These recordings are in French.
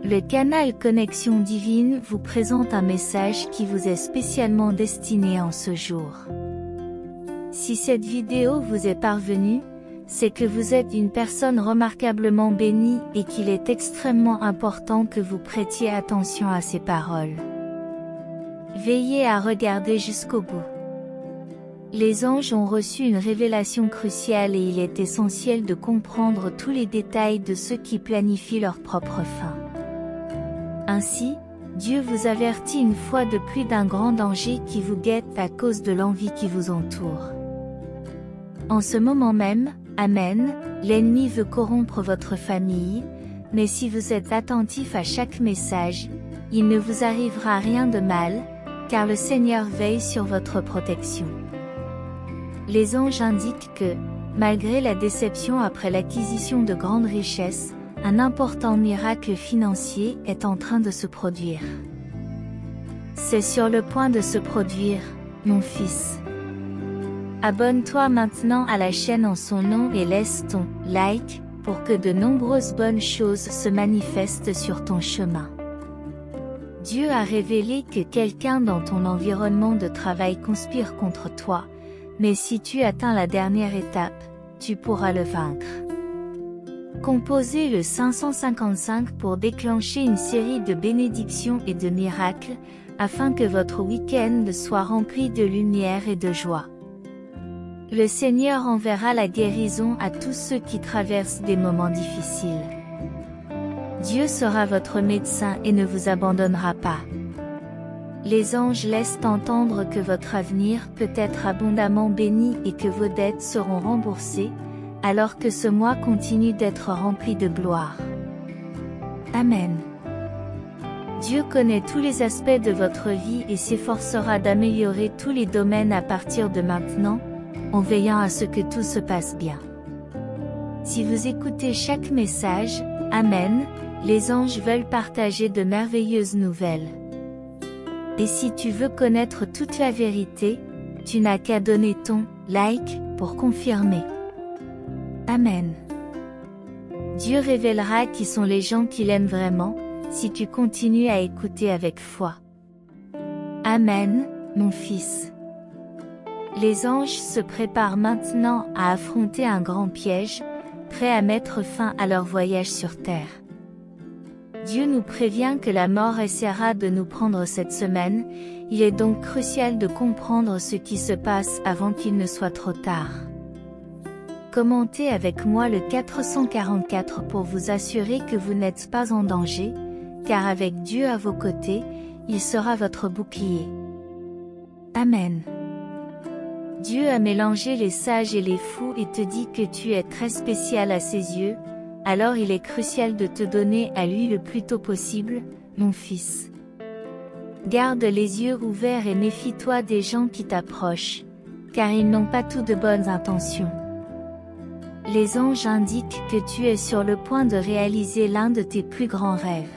Le canal Connexion Divine vous présente un message qui vous est spécialement destiné en ce jour. Si cette vidéo vous est parvenue, c'est que vous êtes une personne remarquablement bénie et qu'il est extrêmement important que vous prêtiez attention à ces paroles. Veillez à regarder jusqu'au bout. Les anges ont reçu une révélation cruciale et il est essentiel de comprendre tous les détails de ceux qui planifient leur propre fin. Ainsi, Dieu vous avertit une fois de plus d'un grand danger qui vous guette à cause de l'envie qui vous entoure. En ce moment même, Amen, l'ennemi veut corrompre votre famille, mais si vous êtes attentif à chaque message, il ne vous arrivera rien de mal, car le Seigneur veille sur votre protection. Les anges indiquent que, malgré la déception après l'acquisition de grandes richesses, un important miracle financier est en train de se produire. C'est sur le point de se produire, mon fils. Abonne-toi maintenant à la chaîne en son nom et laisse ton like pour que de nombreuses bonnes choses se manifestent sur ton chemin. Dieu a révélé que quelqu'un dans ton environnement de travail conspire contre toi, mais si tu atteins la dernière étape, tu pourras le vaincre. Composez le 555 pour déclencher une série de bénédictions et de miracles, afin que votre week-end soit rempli de lumière et de joie. Le Seigneur enverra la guérison à tous ceux qui traversent des moments difficiles. Dieu sera votre médecin et ne vous abandonnera pas. Les anges laissent entendre que votre avenir peut être abondamment béni et que vos dettes seront remboursées, alors que ce mois continue d'être rempli de gloire. Amen. Dieu connaît tous les aspects de votre vie et s'efforcera d'améliorer tous les domaines à partir de maintenant, en veillant à ce que tout se passe bien. Si vous écoutez chaque message, Amen, les anges veulent partager de merveilleuses nouvelles. Et si tu veux connaître toute la vérité, tu n'as qu'à donner ton like pour confirmer. Amen. Dieu révélera qui sont les gens qui l'aiment vraiment, si tu continues à écouter avec foi. Amen, mon fils. Les anges se préparent maintenant à affronter un grand piège, prêts à mettre fin à leur voyage sur terre. Dieu nous prévient que la mort essaiera de nous prendre cette semaine, il est donc crucial de comprendre ce qui se passe avant qu'il ne soit trop tard. Commentez avec moi le 444 pour vous assurer que vous n'êtes pas en danger, car avec Dieu à vos côtés, il sera votre bouclier. Amen. Dieu a mélangé les sages et les fous et te dit que tu es très spécial à ses yeux, alors il est crucial de te donner à lui le plus tôt possible, mon fils. Garde les yeux ouverts et méfie-toi des gens qui t'approchent, car ils n'ont pas tous de bonnes intentions. Les anges indiquent que tu es sur le point de réaliser l'un de tes plus grands rêves.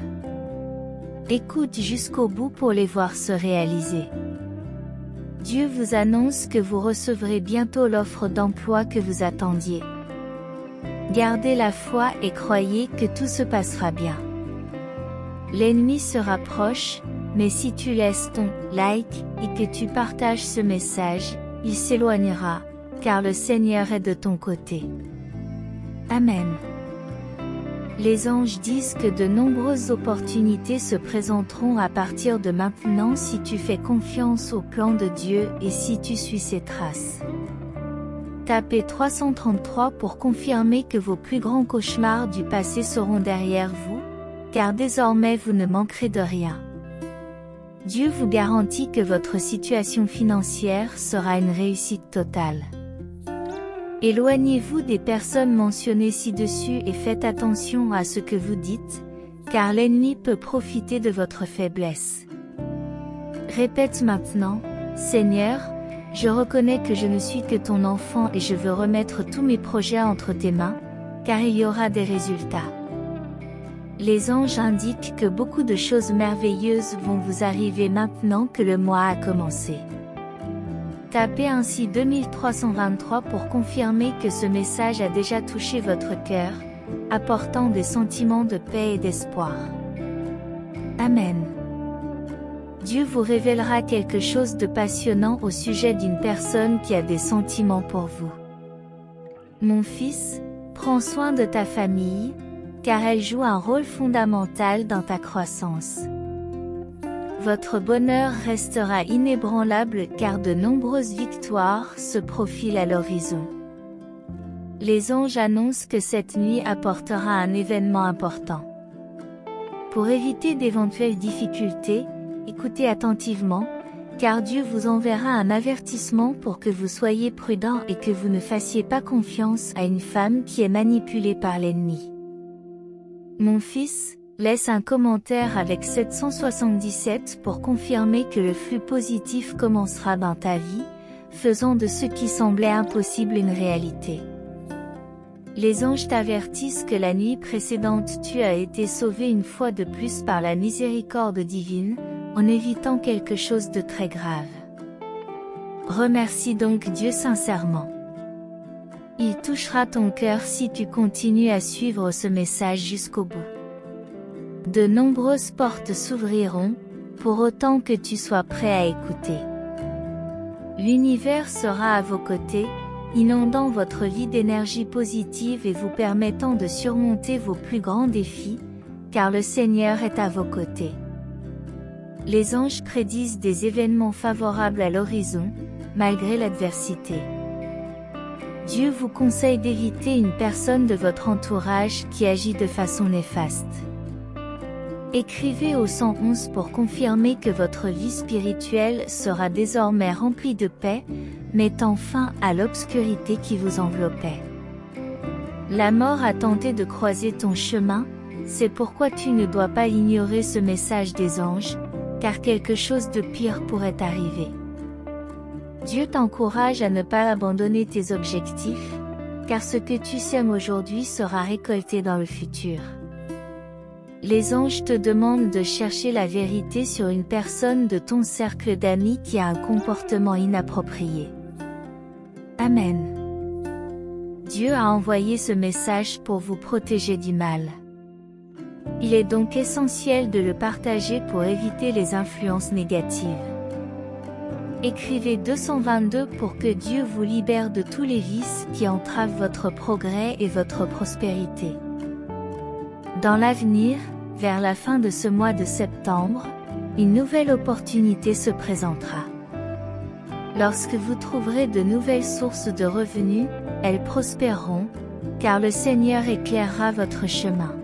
Écoute jusqu'au bout pour les voir se réaliser. Dieu vous annonce que vous recevrez bientôt l'offre d'emploi que vous attendiez. Gardez la foi et croyez que tout se passera bien. L'ennemi se rapproche, mais si tu laisses ton like et que tu partages ce message, il s'éloignera, car le Seigneur est de ton côté. Amen. Les anges disent que de nombreuses opportunités se présenteront à partir de maintenant si tu fais confiance au plan de Dieu et si tu suis ses traces. Tapez 333 pour confirmer que vos plus grands cauchemars du passé seront derrière vous, car désormais vous ne manquerez de rien. Dieu vous garantit que votre situation financière sera une réussite totale. Éloignez-vous des personnes mentionnées ci-dessus et faites attention à ce que vous dites, car l'ennemi peut profiter de votre faiblesse. Répète maintenant, Seigneur, je reconnais que je ne suis que ton enfant et je veux remettre tous mes projets entre tes mains, car il y aura des résultats. Les anges indiquent que beaucoup de choses merveilleuses vont vous arriver maintenant que le mois a commencé. Tapez ainsi 2323 pour confirmer que ce message a déjà touché votre cœur, apportant des sentiments de paix et d'espoir. Amen. Dieu vous révélera quelque chose de passionnant au sujet d'une personne qui a des sentiments pour vous. Mon fils, prends soin de ta famille, car elle joue un rôle fondamental dans ta croissance. Votre bonheur restera inébranlable car de nombreuses victoires se profilent à l'horizon. Les anges annoncent que cette nuit apportera un événement important. Pour éviter d'éventuelles difficultés, écoutez attentivement, car Dieu vous enverra un avertissement pour que vous soyez prudent et que vous ne fassiez pas confiance à une femme qui est manipulée par l'ennemi. Mon fils, laisse un commentaire avec 777 pour confirmer que le flux positif commencera dans ta vie, faisant de ce qui semblait impossible une réalité. Les anges t'avertissent que la nuit précédente tu as été sauvé une fois de plus par la miséricorde divine, en évitant quelque chose de très grave. Remercie donc Dieu sincèrement. Il touchera ton cœur si tu continues à suivre ce message jusqu'au bout. De nombreuses portes s'ouvriront, pour autant que tu sois prêt à écouter. L'univers sera à vos côtés, inondant votre vie d'énergie positive et vous permettant de surmonter vos plus grands défis, car le Seigneur est à vos côtés. Les anges prédisent des événements favorables à l'horizon, malgré l'adversité. Dieu vous conseille d'éviter une personne de votre entourage qui agit de façon néfaste. Écrivez au 111 pour confirmer que votre vie spirituelle sera désormais remplie de paix, mettant fin à l'obscurité qui vous enveloppait. La mort a tenté de croiser ton chemin, c'est pourquoi tu ne dois pas ignorer ce message des anges, car quelque chose de pire pourrait arriver. Dieu t'encourage à ne pas abandonner tes objectifs, car ce que tu sèmes aujourd'hui sera récolté dans le futur. Les anges te demandent de chercher la vérité sur une personne de ton cercle d'amis qui a un comportement inapproprié. Amen. Dieu a envoyé ce message pour vous protéger du mal. Il est donc essentiel de le partager pour éviter les influences négatives. Écrivez 222 pour que Dieu vous libère de tous les vices qui entravent votre progrès et votre prospérité. Dans l'avenir, vers la fin de ce mois de septembre, une nouvelle opportunité se présentera. Lorsque vous trouverez de nouvelles sources de revenus, elles prospéreront, car le Seigneur éclairera votre chemin.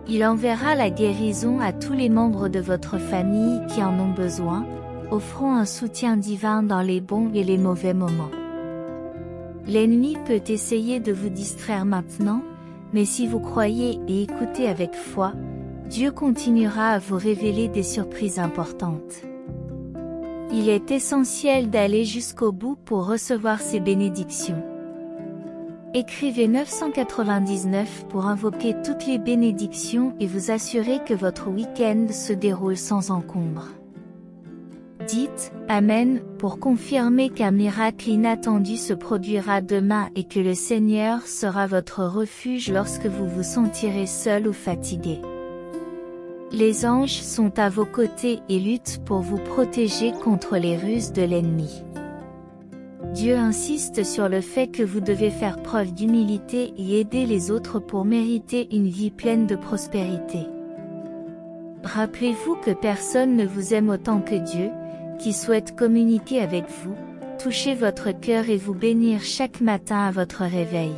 Il enverra la guérison à tous les membres de votre famille qui en ont besoin, offrant un soutien divin dans les bons et les mauvais moments. L'ennemi peut essayer de vous distraire maintenant, mais si vous croyez et écoutez avec foi, Dieu continuera à vous révéler des surprises importantes. Il est essentiel d'aller jusqu'au bout pour recevoir ces bénédictions. Écrivez 999 pour invoquer toutes les bénédictions et vous assurer que votre week-end se déroule sans encombre. Dites « Amen » pour confirmer qu'un miracle inattendu se produira demain et que le Seigneur sera votre refuge lorsque vous vous sentirez seul ou fatigué. Les anges sont à vos côtés et luttent pour vous protéger contre les ruses de l'ennemi. Dieu insiste sur le fait que vous devez faire preuve d'humilité et aider les autres pour mériter une vie pleine de prospérité. Rappelez-vous que personne ne vous aime autant que Dieu, qui souhaite communiquer avec vous, toucher votre cœur et vous bénir chaque matin à votre réveil.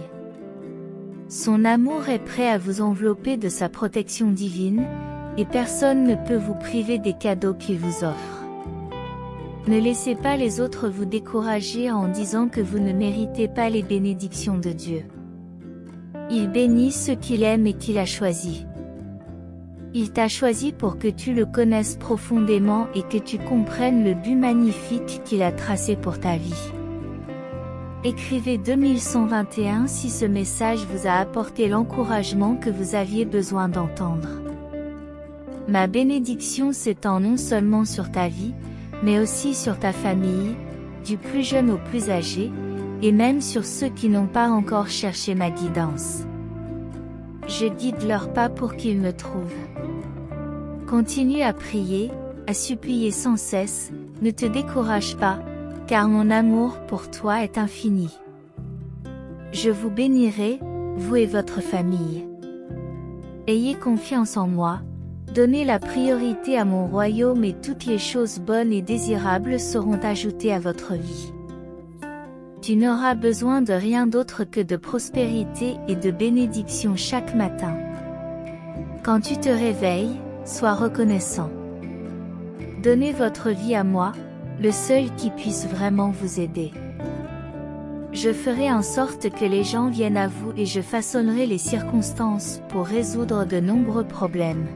Son amour est prêt à vous envelopper de sa protection divine, et personne ne peut vous priver des cadeaux qu'il vous offre. Ne laissez pas les autres vous décourager en disant que vous ne méritez pas les bénédictions de Dieu. Il bénit ceux qu'il aime et qu'il a choisis. Il t'a choisi pour que tu le connaisses profondément et que tu comprennes le but magnifique qu'il a tracé pour ta vie. Écrivez 2121 si ce message vous a apporté l'encouragement que vous aviez besoin d'entendre. Ma bénédiction s'étend non seulement sur ta vie, mais aussi sur ta famille, du plus jeune au plus âgé, et même sur ceux qui n'ont pas encore cherché ma guidance. Je guide leurs pas pour qu'ils me trouvent. Continue à prier, à supplier sans cesse, ne te décourage pas, car mon amour pour toi est infini. Je vous bénirai, vous et votre famille. Ayez confiance en moi, donnez la priorité à mon royaume et toutes les choses bonnes et désirables seront ajoutées à votre vie. Tu n'auras besoin de rien d'autre que de prospérité et de bénédiction chaque matin. Quand tu te réveilles, sois reconnaissant. Donnez votre vie à moi, le seul qui puisse vraiment vous aider. Je ferai en sorte que les gens viennent à vous et je façonnerai les circonstances pour résoudre de nombreux problèmes.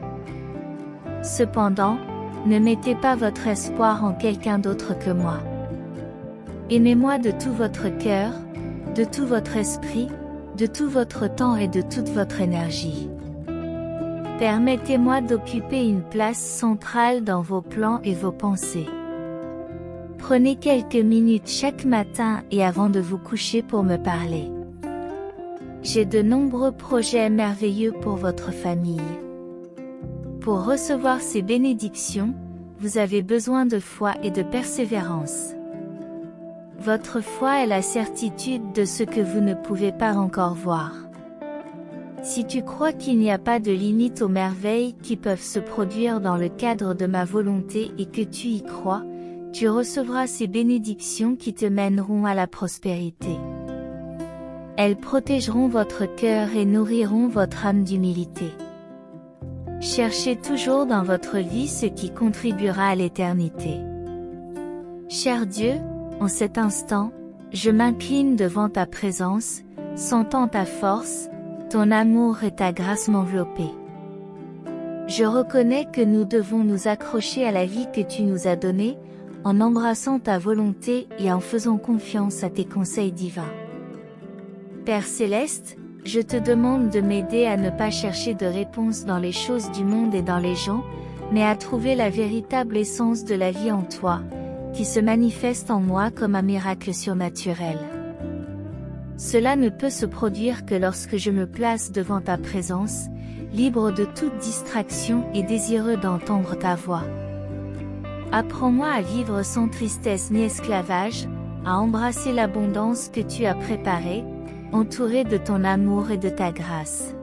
Cependant, ne mettez pas votre espoir en quelqu'un d'autre que moi. Aimez-moi de tout votre cœur, de tout votre esprit, de tout votre temps et de toute votre énergie. Permettez-moi d'occuper une place centrale dans vos plans et vos pensées. Prenez quelques minutes chaque matin et avant de vous coucher pour me parler. J'ai de nombreux projets merveilleux pour votre famille. Pour recevoir ces bénédictions, vous avez besoin de foi et de persévérance. Votre foi est la certitude de ce que vous ne pouvez pas encore voir. Si tu crois qu'il n'y a pas de limite aux merveilles qui peuvent se produire dans le cadre de ma volonté et que tu y crois, tu recevras ces bénédictions qui te mèneront à la prospérité. Elles protégeront votre cœur et nourriront votre âme d'humilité. Cherchez toujours dans votre vie ce qui contribuera à l'éternité. Cher Dieu, en cet instant, je m'incline devant ta présence, sentant ta force, ton amour et ta grâce m'envelopper. Je reconnais que nous devons nous accrocher à la vie que tu nous as donnée, en embrassant ta volonté et en faisant confiance à tes conseils divins. Père Céleste, je te demande de m'aider à ne pas chercher de réponse dans les choses du monde et dans les gens, mais à trouver la véritable essence de la vie en toi, qui se manifeste en moi comme un miracle surnaturel. Cela ne peut se produire que lorsque je me place devant ta présence, libre de toute distraction et désireux d'entendre ta voix. Apprends-moi à vivre sans tristesse ni esclavage, à embrasser l'abondance que tu as préparée, entouré de ton amour et de ta grâce.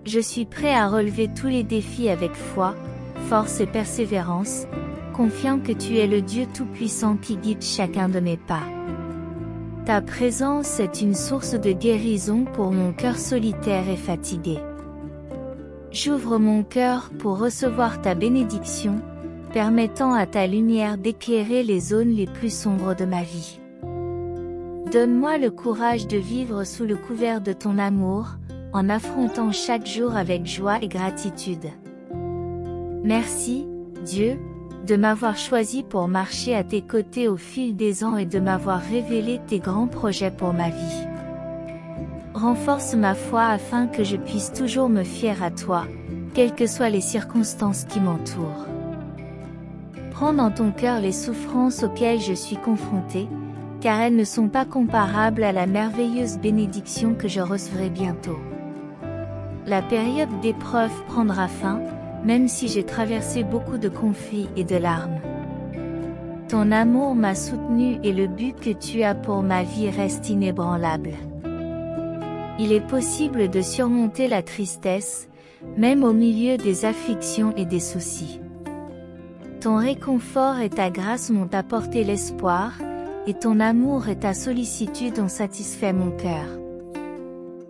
Je suis prêt à relever tous les défis avec foi, force et persévérance, confiant que tu es le Dieu Tout-Puissant qui guide chacun de mes pas. Ta présence est une source de guérison pour mon cœur solitaire et fatigué. J'ouvre mon cœur pour recevoir ta bénédiction, permettant à ta lumière d'éclairer les zones les plus sombres de ma vie. Donne-moi le courage de vivre sous le couvert de ton amour, en affrontant chaque jour avec joie et gratitude. Merci, Dieu, de m'avoir choisi pour marcher à tes côtés au fil des ans et de m'avoir révélé tes grands projets pour ma vie. Renforce ma foi afin que je puisse toujours me fier à toi, quelles que soient les circonstances qui m'entourent. Prends dans ton cœur les souffrances auxquelles je suis confrontée, car elles ne sont pas comparables à la merveilleuse bénédiction que je recevrai bientôt. La période d'épreuve prendra fin, même si j'ai traversé beaucoup de conflits et de larmes. Ton amour m'a soutenu et le but que tu as pour ma vie reste inébranlable. Il est possible de surmonter la tristesse, même au milieu des afflictions et des soucis. Ton réconfort et ta grâce m'ont apporté l'espoir, et ton amour et ta sollicitude ont satisfait mon cœur.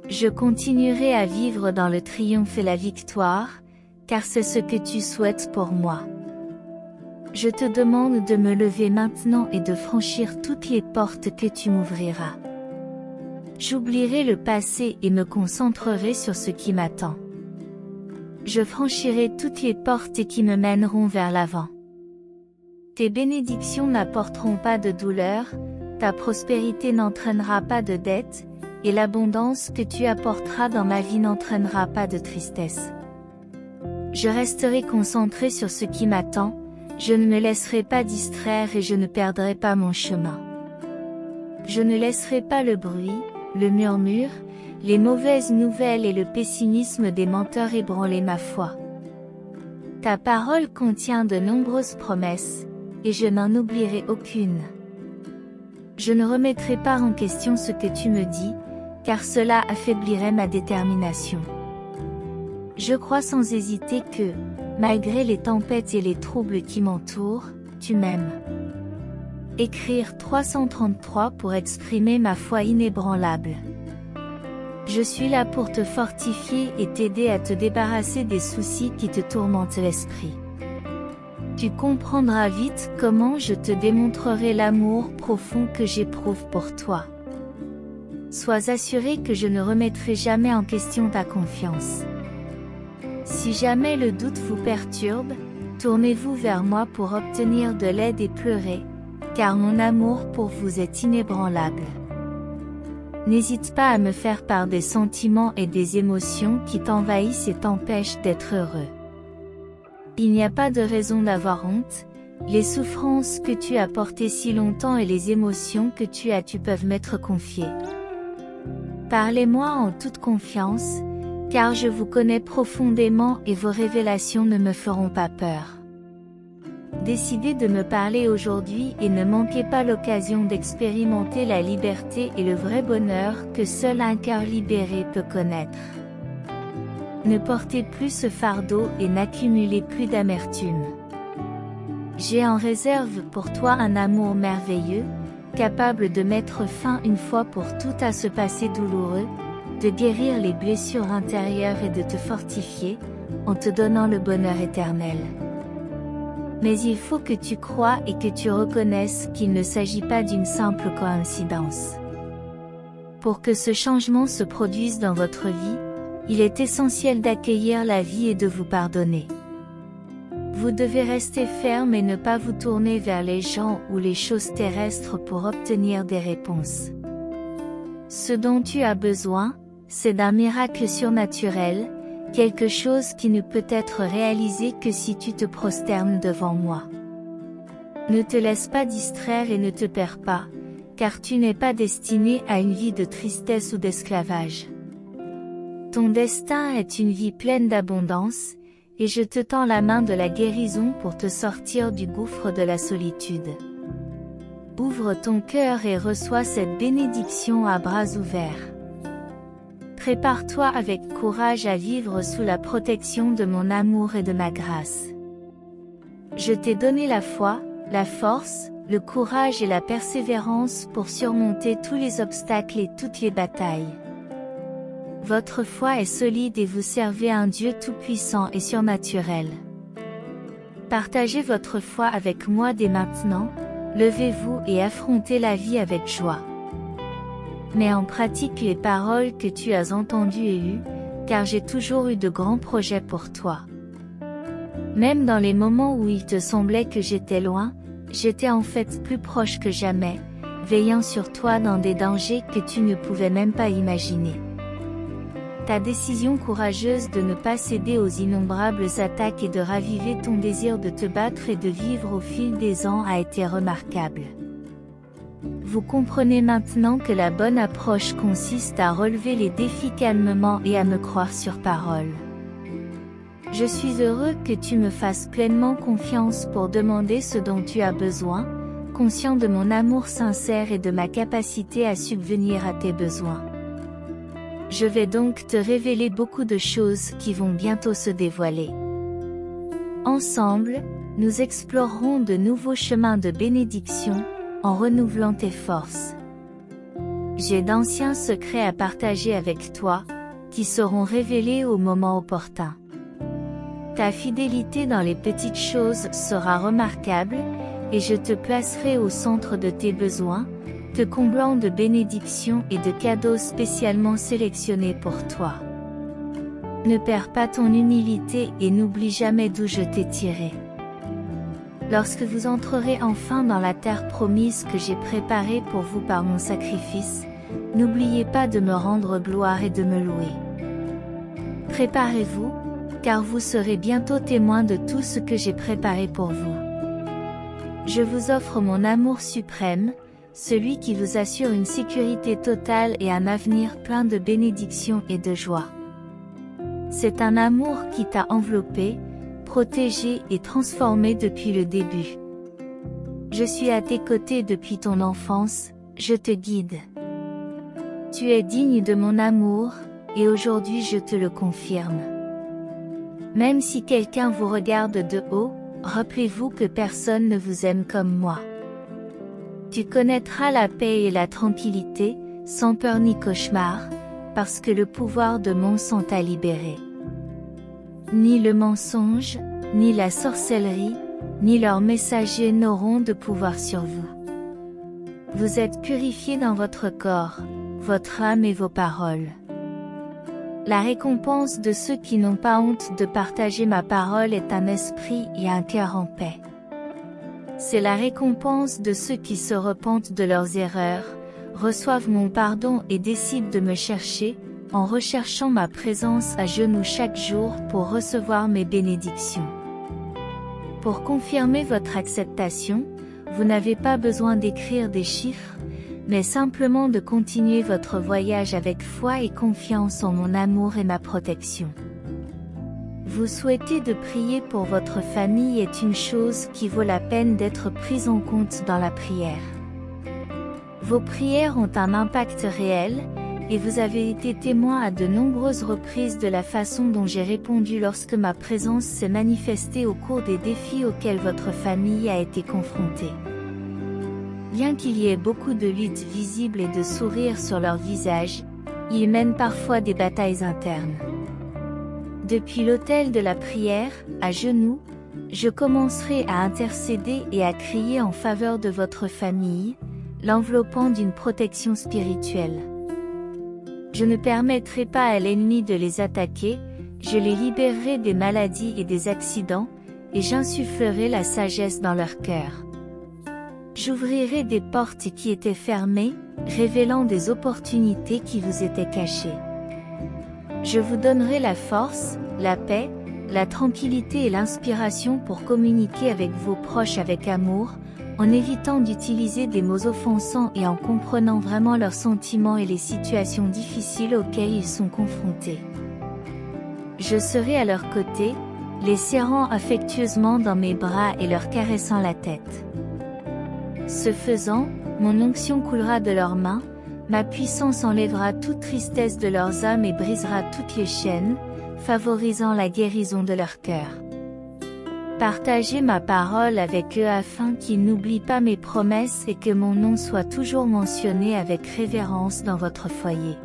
Je continuerai à vivre dans le triomphe et la victoire, car c'est ce que tu souhaites pour moi. Je te demande de me lever maintenant et de franchir toutes les portes que tu m'ouvriras. J'oublierai le passé et me concentrerai sur ce qui m'attend. Je franchirai toutes les portes qui me mèneront vers l'avant. Tes bénédictions n'apporteront pas de douleur, ta prospérité n'entraînera pas de dette, et l'abondance que tu apporteras dans ma vie n'entraînera pas de tristesse. Je resterai concentré sur ce qui m'attend, Je ne me laisserai pas distraire et je ne perdrai pas mon chemin. Je ne laisserai pas le bruit, le murmure, les mauvaises nouvelles et le pessimisme des menteurs ébranler ma foi. Ta parole contient de nombreuses promesses, et je n'en oublierai aucune. Je ne remettrai pas en question ce que tu me dis, car cela affaiblirait ma détermination. Je crois sans hésiter que, malgré les tempêtes et les troubles qui m'entourent, tu m'aimes. Écrire 333 pour exprimer ma foi inébranlable. Je suis là pour te fortifier et t'aider à te débarrasser des soucis qui te tourmentent l'esprit. Tu comprendras vite comment je te démontrerai l'amour profond que j'éprouve pour toi. Sois assuré que je ne remettrai jamais en question ta confiance. Si jamais le doute vous perturbe, tournez-vous vers moi pour obtenir de l'aide et pleurer, car mon amour pour vous est inébranlable. N'hésite pas à me faire part des sentiments et des émotions qui t'envahissent et t'empêchent d'être heureux. Il n'y a pas de raison d'avoir honte, les souffrances que tu as portées si longtemps et les émotions que tu peves m'être confiées. Parlez-moi en toute confiance, car je vous connais profondément et vos révélations ne me feront pas peur. Décidez de me parler aujourd'hui et ne manquez pas l'occasion d'expérimenter la liberté et le vrai bonheur que seul un cœur libéré peut connaître. Ne portez plus ce fardeau et n'accumulez plus d'amertume. J'ai en réserve pour toi un amour merveilleux, capable de mettre fin une fois pour toutes à ce passé douloureux, de guérir les blessures intérieures et de te fortifier, en te donnant le bonheur éternel. Mais il faut que tu crois et que tu reconnaisses qu'il ne s'agit pas d'une simple coïncidence. Pour que ce changement se produise dans votre vie, il est essentiel d'accueillir la vie et de vous pardonner. Vous devez rester ferme et ne pas vous tourner vers les gens ou les choses terrestres pour obtenir des réponses. Ce dont tu as besoin, c'est d'un miracle surnaturel, quelque chose qui ne peut être réalisé que si tu te prosternes devant moi. Ne te laisse pas distraire et ne te perds pas, car tu n'es pas destiné à une vie de tristesse ou d'esclavage. Ton destin est une vie pleine d'abondance, et je te tends la main de la guérison pour te sortir du gouffre de la solitude. Ouvre ton cœur et reçois cette bénédiction à bras ouverts. Prépare-toi avec courage à vivre sous la protection de mon amour et de ma grâce. Je t'ai donné la foi, la force, le courage et la persévérance pour surmonter tous les obstacles et toutes les batailles. Votre foi est solide et vous servez un Dieu tout-puissant et surnaturel. Partagez votre foi avec moi dès maintenant, levez-vous et affrontez la vie avec joie. Mets en pratique les paroles que tu as entendues et lues, car j'ai toujours eu de grands projets pour toi. Même dans les moments où il te semblait que j'étais loin, j'étais en fait plus proche que jamais, veillant sur toi dans des dangers que tu ne pouvais même pas imaginer. Ta décision courageuse de ne pas céder aux innombrables attaques et de raviver ton désir de te battre et de vivre au fil des ans a été remarquable. Vous comprenez maintenant que la bonne approche consiste à relever les défis calmement et à me croire sur parole. Je suis heureux que tu me fasses pleinement confiance pour demander ce dont tu as besoin, conscient de mon amour sincère et de ma capacité à subvenir à tes besoins. Je vais donc te révéler beaucoup de choses qui vont bientôt se dévoiler. Ensemble, nous explorerons de nouveaux chemins de bénédiction, en renouvelant tes forces. J'ai d'anciens secrets à partager avec toi, qui seront révélés au moment opportun. Ta fidélité dans les petites choses sera remarquable, et je te placerai au centre de tes besoins, te comblant de bénédictions et de cadeaux spécialement sélectionnés pour toi. Ne perds pas ton humilité et n'oublie jamais d'où je t'ai tiré. Lorsque vous entrerez enfin dans la terre promise que j'ai préparée pour vous par mon sacrifice, n'oubliez pas de me rendre gloire et de me louer. Préparez-vous, car vous serez bientôt témoins de tout ce que j'ai préparé pour vous. Je vous offre mon amour suprême, celui qui vous assure une sécurité totale et un avenir plein de bénédictions et de joie. C'est un amour qui t'a enveloppé, protégé et transformé depuis le début. Je suis à tes côtés depuis ton enfance, je te guide. Tu es digne de mon amour, et aujourd'hui je te le confirme. Même si quelqu'un vous regarde de haut, rappelez-vous que personne ne vous aime comme moi. Tu connaîtras la paix et la tranquillité, sans peur ni cauchemar, parce que le pouvoir de mon sang t'a libéré. Ni le mensonge, ni la sorcellerie, ni leurs messagers n'auront de pouvoir sur vous. Vous êtes purifiés dans votre corps, votre âme et vos paroles. La récompense de ceux qui n'ont pas honte de partager ma parole est un esprit et un cœur en paix. C'est la récompense de ceux qui se repentent de leurs erreurs, reçoivent mon pardon et décident de me chercher, en recherchant ma présence à genoux chaque jour pour recevoir mes bénédictions. Pour confirmer votre acceptation, vous n'avez pas besoin d'écrire des chiffres, mais simplement de continuer votre voyage avec foi et confiance en mon amour et ma protection. Vous souhaitez de prier pour votre famille est une chose qui vaut la peine d'être prise en compte dans la prière. Vos prières ont un impact réel, et vous avez été témoin à de nombreuses reprises de la façon dont j'ai répondu lorsque ma présence s'est manifestée au cours des défis auxquels votre famille a été confrontée. Bien qu'il y ait beaucoup de luttes visibles et de sourires sur leur visage, ils mènent parfois des batailles internes. Depuis l'autel de la prière, à genoux, je commencerai à intercéder et à crier en faveur de votre famille, l'enveloppant d'une protection spirituelle. Je ne permettrai pas à l'ennemi de les attaquer, je les libérerai des maladies et des accidents, et j'insufflerai la sagesse dans leur cœur. J'ouvrirai des portes qui étaient fermées, révélant des opportunités qui vous étaient cachées. Je vous donnerai la force, la paix, la tranquillité et l'inspiration pour communiquer avec vos proches avec amour, en évitant d'utiliser des mots offensants et en comprenant vraiment leurs sentiments et les situations difficiles auxquelles ils sont confrontés. Je serai à leur côté, les serrant affectueusement dans mes bras et leur caressant la tête. Ce faisant, mon onction coulera de leurs mains, ma puissance enlèvera toute tristesse de leurs âmes et brisera toutes les chaînes, favorisant la guérison de leur cœur. Partagez ma parole avec eux afin qu'ils n'oublient pas mes promesses et que mon nom soit toujours mentionné avec révérence dans votre foyer.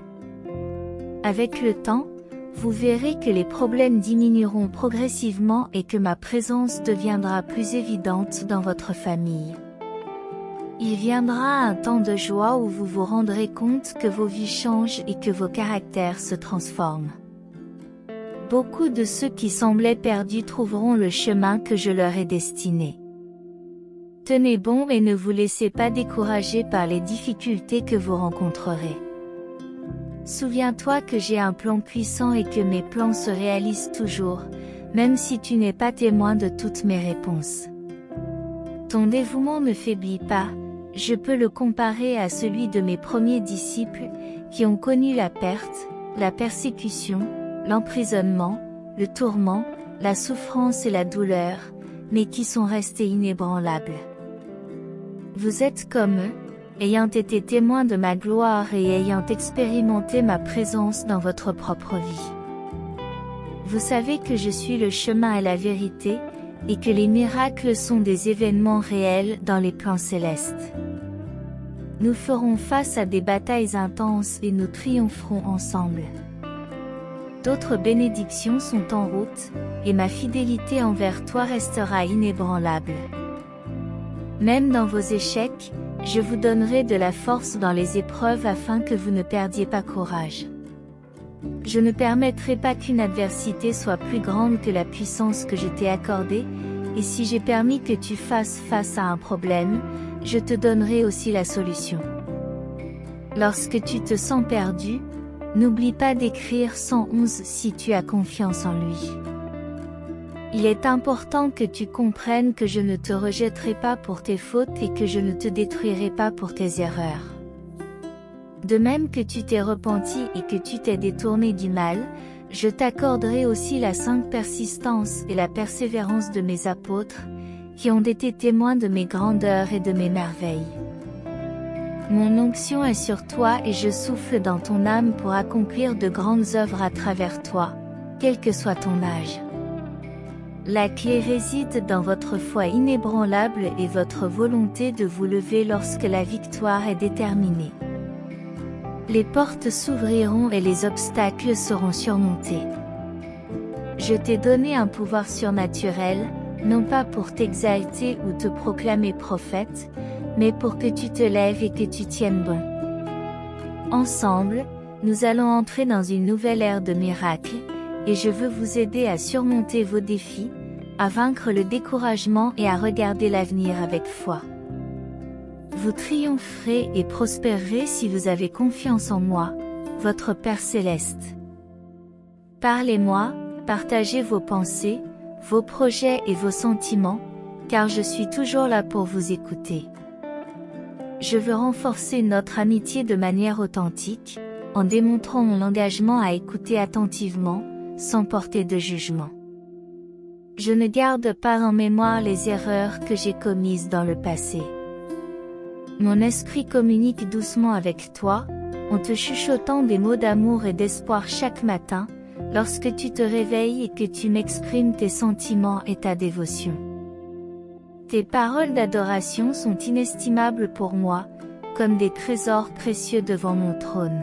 Avec le temps, vous verrez que les problèmes diminueront progressivement et que ma présence deviendra plus évidente dans votre famille. Il viendra un temps de joie où vous vous rendrez compte que vos vies changent et que vos caractères se transforment. Beaucoup de ceux qui semblaient perdus trouveront le chemin que je leur ai destiné. Tenez bon et ne vous laissez pas décourager par les difficultés que vous rencontrerez. Souviens-toi que j'ai un plan puissant et que mes plans se réalisent toujours, même si tu n'es pas témoin de toutes mes réponses. Ton dévouement ne faiblit pas, je peux le comparer à celui de mes premiers disciples, qui ont connu la perte, la persécution, l'emprisonnement, le tourment, la souffrance et la douleur, mais qui sont restés inébranlables. Vous êtes comme eux, ayant été témoins de ma gloire et ayant expérimenté ma présence dans votre propre vie. Vous savez que je suis le chemin et la vérité, et que les miracles sont des événements réels dans les plans célestes. Nous ferons face à des batailles intenses et nous triompherons ensemble. D'autres bénédictions sont en route, et ma fidélité envers toi restera inébranlable. Même dans vos échecs, je vous donnerai de la force dans les épreuves afin que vous ne perdiez pas courage. Je ne permettrai pas qu'une adversité soit plus grande que la puissance que je t'ai accordée, et si j'ai permis que tu fasses face à un problème, je te donnerai aussi la solution. Lorsque tu te sens perdu, n'oublie pas d'écrire 111 si tu as confiance en lui. Il est important que tu comprennes que je ne te rejetterai pas pour tes fautes et que je ne te détruirai pas pour tes erreurs. De même que tu t'es repenti et que tu t'es détourné du mal, je t'accorderai aussi la sainte persistance et la persévérance de mes apôtres, qui ont été témoins de mes grandeurs et de mes merveilles. Mon onction est sur toi et je souffle dans ton âme pour accomplir de grandes œuvres à travers toi, quel que soit ton âge. La clé réside dans votre foi inébranlable et votre volonté de vous lever lorsque la victoire est déterminée. Les portes s'ouvriront et les obstacles seront surmontés. Je t'ai donné un pouvoir surnaturel, non pas pour t'exalter ou te proclamer prophète, mais pour que tu te lèves et que tu tiennes bon. Ensemble, nous allons entrer dans une nouvelle ère de miracles, et je veux vous aider à surmonter vos défis, à vaincre le découragement et à regarder l'avenir avec foi. Vous triompherez et prospérerez si vous avez confiance en moi, votre Père Céleste. Parlez-moi, partagez vos pensées, vos projets et vos sentiments, car je suis toujours là pour vous écouter. Je veux renforcer notre amitié de manière authentique, en démontrant mon engagement à écouter attentivement, sans porter de jugement. Je ne garde pas en mémoire les erreurs que j'ai commises dans le passé. Mon esprit communique doucement avec toi, en te chuchotant des mots d'amour et d'espoir chaque matin, lorsque tu te réveilles et que tu m'exprimes tes sentiments et ta dévotion. Tes paroles d'adoration sont inestimables pour moi, comme des trésors précieux devant mon trône.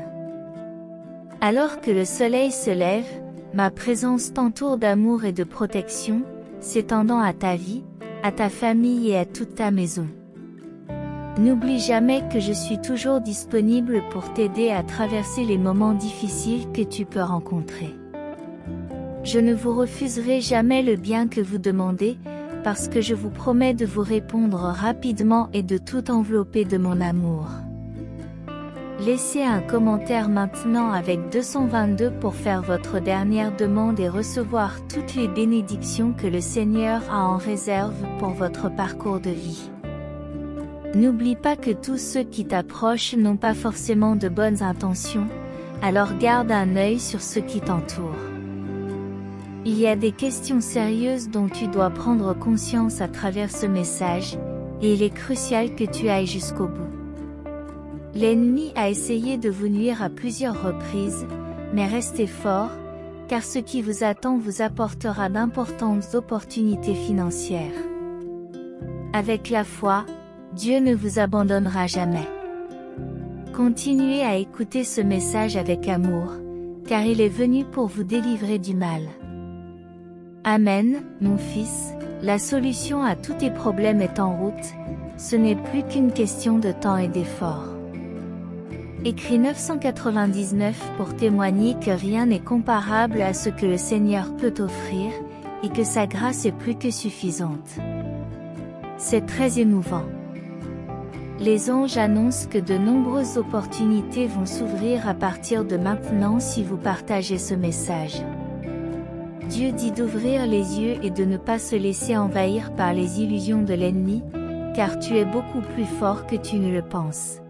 Alors que le soleil se lève, ma présence t'entoure d'amour et de protection, s'étendant à ta vie, à ta famille et à toute ta maison. N'oublie jamais que je suis toujours disponible pour t'aider à traverser les moments difficiles que tu peux rencontrer. Je ne vous refuserai jamais le bien que vous demandez, parce que je vous promets de vous répondre rapidement et de tout envelopper de mon amour. Laissez un commentaire maintenant avec 222 pour faire votre dernière demande et recevoir toutes les bénédictions que le Seigneur a en réserve pour votre parcours de vie. N'oublie pas que tous ceux qui t'approchent n'ont pas forcément de bonnes intentions, alors garde un œil sur ceux qui t'entourent. Il y a des questions sérieuses dont tu dois prendre conscience à travers ce message, et il est crucial que tu ailles jusqu'au bout. L'ennemi a essayé de vous nuire à plusieurs reprises, mais restez fort, car ce qui vous attend vous apportera d'importantes opportunités financières. Avec la foi, Dieu ne vous abandonnera jamais. Continuez à écouter ce message avec amour, car il est venu pour vous délivrer du mal. Amen, mon fils, la solution à tous tes problèmes est en route, ce n'est plus qu'une question de temps et d'effort. Écrit 999 pour témoigner que rien n'est comparable à ce que le Seigneur peut offrir, et que sa grâce est plus que suffisante. C'est très émouvant. Les anges annoncent que de nombreuses opportunités vont s'ouvrir à partir de maintenant si vous partagez ce message. Dieu dit d'ouvrir les yeux et de ne pas se laisser envahir par les illusions de l'ennemi, car tu es beaucoup plus fort que tu ne le penses.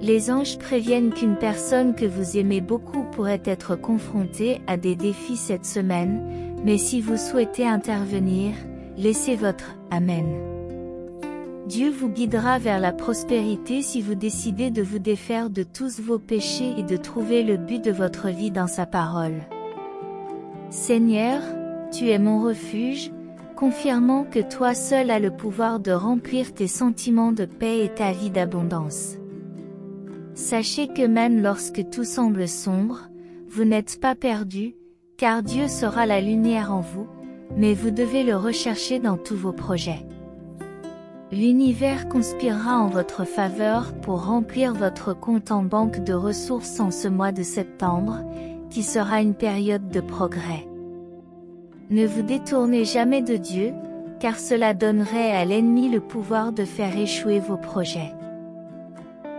Les anges préviennent qu'une personne que vous aimez beaucoup pourrait être confrontée à des défis cette semaine, mais si vous souhaitez intervenir, laissez votre « Amen ». Dieu vous guidera vers la prospérité si vous décidez de vous défaire de tous vos péchés et de trouver le but de votre vie dans sa parole. Seigneur, tu es mon refuge, confirmant que toi seul as le pouvoir de remplir tes sentiments de paix et ta vie d'abondance. Sachez que même lorsque tout semble sombre, vous n'êtes pas perdu, car Dieu sera la lumière en vous, mais vous devez le rechercher dans tous vos projets. L'univers conspirera en votre faveur pour remplir votre compte en banque de ressources en ce mois de septembre, qui sera une période de progrès. Ne vous détournez jamais de Dieu, car cela donnerait à l'ennemi le pouvoir de faire échouer vos projets.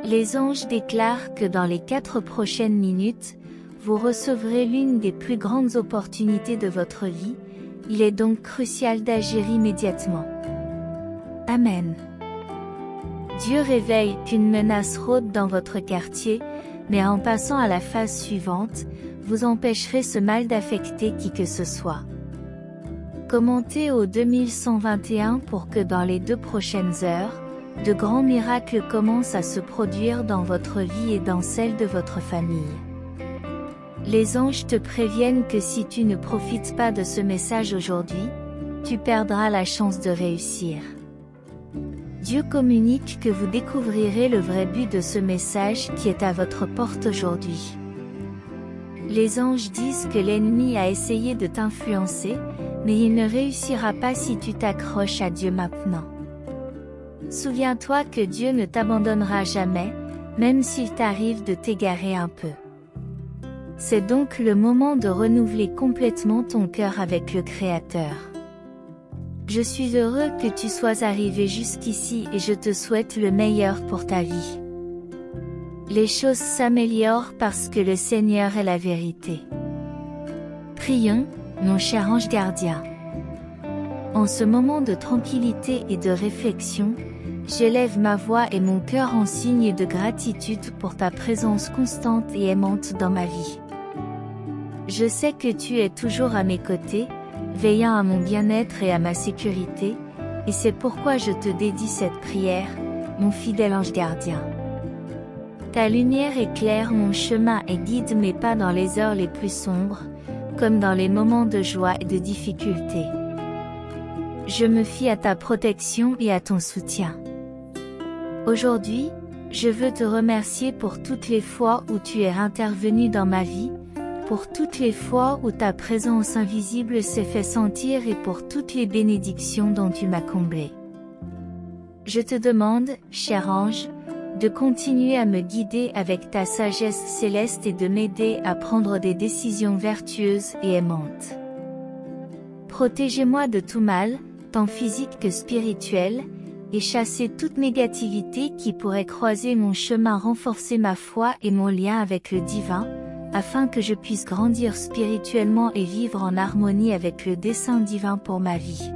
Les anges déclarent que dans les 4 prochaines minutes, vous recevrez l'une des plus grandes opportunités de votre vie, Il est donc crucial d'agir immédiatement. Amen. Dieu révèle qu'une menace rôde dans votre quartier, mais en passant à la phase suivante, vous empêcherez ce mal d'affecter qui que ce soit. Commentez au 2121 pour que dans les 2 prochaines heures, de grands miracles commencent à se produire dans votre vie et dans celle de votre famille. Les anges te préviennent que si tu ne profites pas de ce message aujourd'hui, tu perdras la chance de réussir. Dieu communique que vous découvrirez le vrai but de ce message qui est à votre porte aujourd'hui. Les anges disent que l'ennemi a essayé de t'influencer, mais il ne réussira pas si tu t'accroches à Dieu maintenant. Souviens-toi que Dieu ne t'abandonnera jamais, même s'il t'arrive de t'égarer un peu. C'est donc le moment de renouveler complètement ton cœur avec le Créateur. Je suis heureux que tu sois arrivé jusqu'ici et je te souhaite le meilleur pour ta vie. Les choses s'améliorent parce que le Seigneur est la vérité. Prions, mon cher ange gardien. En ce moment de tranquillité et de réflexion, j'élève ma voix et mon cœur en signe de gratitude pour ta présence constante et aimante dans ma vie. Je sais que tu es toujours à mes côtés, veillant à mon bien-être et à ma sécurité, et c'est pourquoi je te dédie cette prière, mon fidèle ange gardien. Ta lumière éclaire mon chemin et guide mes pas dans les heures les plus sombres, comme dans les moments de joie et de difficulté. Je me fie à ta protection et à ton soutien. Aujourd'hui, je veux te remercier pour toutes les fois où tu es intervenu dans ma vie, pour toutes les fois où ta présence invisible s'est fait sentir et pour toutes les bénédictions dont tu m'as comblé. Je te demande, cher ange, de continuer à me guider avec ta sagesse céleste et de m'aider à prendre des décisions vertueuses et aimantes. Protégez-moi de tout mal, tant physique que spirituel, et chassez toute négativité qui pourrait croiser mon chemin, renforcer ma foi et mon lien avec le divin, afin que je puisse grandir spirituellement et vivre en harmonie avec le dessein divin pour ma vie.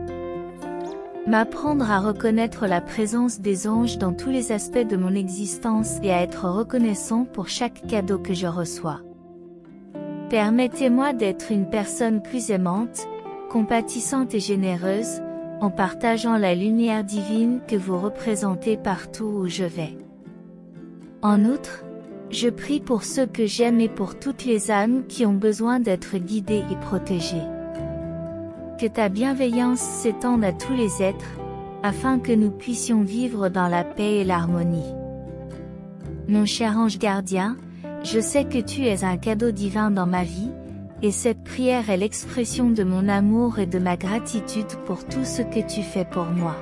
M'apprendre à reconnaître la présence des anges dans tous les aspects de mon existence et à être reconnaissant pour chaque cadeau que je reçois. Permettez-moi d'être une personne plus aimante, compatissante et généreuse, en partageant la lumière divine que vous représentez partout où je vais. En outre, je prie pour ceux que j'aime et pour toutes les âmes qui ont besoin d'être guidées et protégées. Que ta bienveillance s'étende à tous les êtres, afin que nous puissions vivre dans la paix et l'harmonie. Mon cher ange gardien, je sais que tu es un cadeau divin dans ma vie, et cette prière est l'expression de mon amour et de ma gratitude pour tout ce que tu fais pour moi.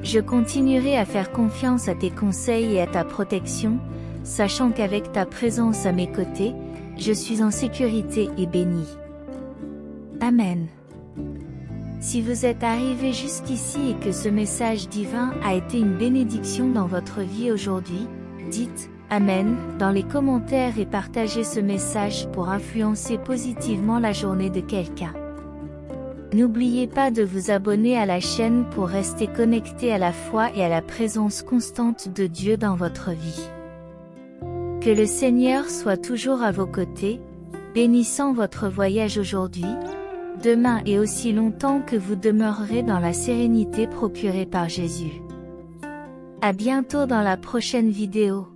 Je continuerai à faire confiance à tes conseils et à ta protection, sachant qu'avec ta présence à mes côtés, je suis en sécurité et béni. Amen. Si vous êtes arrivé jusqu'ici et que ce message divin a été une bénédiction dans votre vie aujourd'hui, dites « Amen » dans les commentaires et partagez ce message pour influencer positivement la journée de quelqu'un. N'oubliez pas de vous abonner à la chaîne pour rester connecté à la foi et à la présence constante de Dieu dans votre vie. Que le Seigneur soit toujours à vos côtés, bénissant votre voyage aujourd'hui, demain et aussi longtemps que vous demeurerez dans la sérénité procurée par Jésus. À bientôt dans la prochaine vidéo.